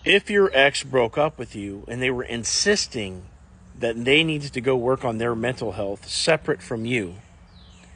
If your ex broke up with you and they were insisting that they needed to go work on their mental health separate from you,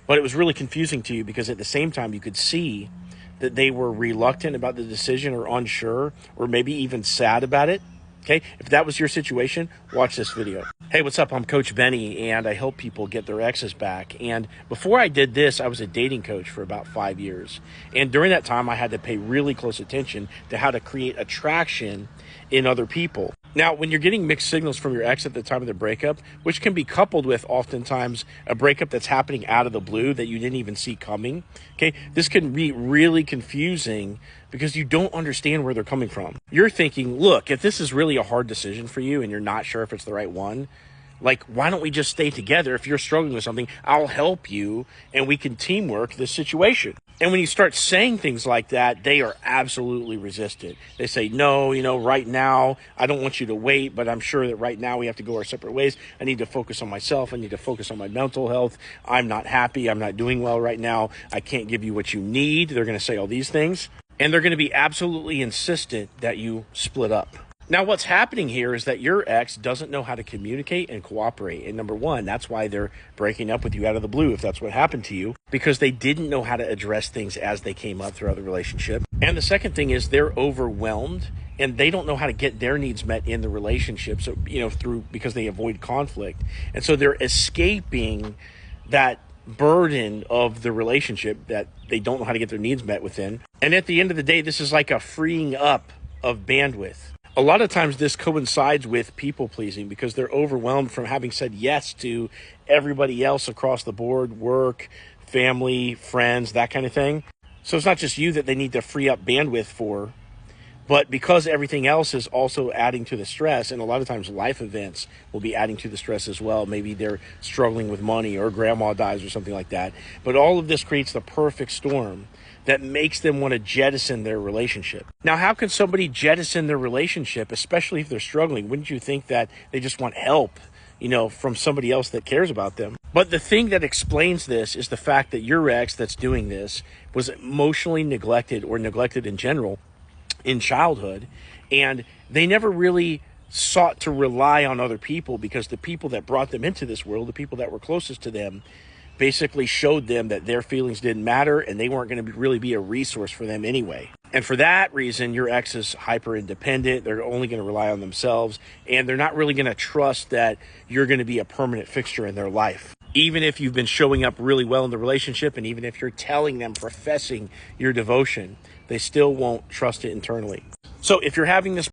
but it was really confusing to you because at the same time you could see that they were reluctant about the decision or unsure or maybe even sad about it. Okay, if that was your situation, watch this video. Hey, what's up? I'm Coach Benny, and I help people get their exes back. And before I did this, I was a dating coach for about 5 years. And during that time, I had to pay really close attention to how to create attraction in other people. Now, when you're getting mixed signals from your ex at the time of the breakup, which can be coupled with oftentimes a breakup that's happening out of the blue that you didn't even see coming, okay, this can be really confusing because you don't understand where they're coming from. You're thinking, look, if this is really a hard decision for you and you're not sure if it's the right one, like, why don't we just stay together? If you're struggling with something, I'll help you and we can teamwork this situation. And when you start saying things like that, they are absolutely resistant. They say, no, right now, I don't want you to wait, but I'm sure that right now we have to go our separate ways. I need to focus on myself. I need to focus on my mental health. I'm not happy. I'm not doing well right now. I can't give you what you need. They're going to say all these things. And they're going to be absolutely insistent that you split up. Now, what's happening here is that your ex doesn't know how to communicate and cooperate. And number one, that's why they're breaking up with you out of the blue, if that's what happened to you, because they didn't know how to address things as they came up throughout the relationship. And the second thing is they're overwhelmed and they don't know how to get their needs met in the relationship. So, because they avoid conflict. And so they're escaping that burden of the relationship that they don't know how to get their needs met within. And at the end of the day, this is like a freeing up of bandwidth. A lot of times this coincides with people pleasing because they're overwhelmed from having said yes to everybody else across the board, work, family, friends, that kind of thing. So it's not just you that they need to free up bandwidth for, but because everything else is also adding to the stress, and a lot of times life events will be adding to the stress as well. Maybe they're struggling with money or grandma dies or something like that. But all of this creates the perfect storm that makes them want to jettison their relationship. Now, how can somebody jettison their relationship, especially if they're struggling? Wouldn't you think that they just want help, from somebody else that cares about them? But the thing that explains this is the fact that your ex that's doing this was emotionally neglected or neglected in general in childhood, and they never really sought to rely on other people because the people that brought them into this world, the people that were closest to them, basically showed them that their feelings didn't matter and they weren't going to really be a resource for them anyway. And for that reason, your ex is hyper independent. They're only going to rely on themselves, and they're not really going to trust that you're going to be a permanent fixture in their life. Even if you've been showing up really well in the relationship, and even if you're telling them, professing your devotion, they still won't trust it internally. So if you're having this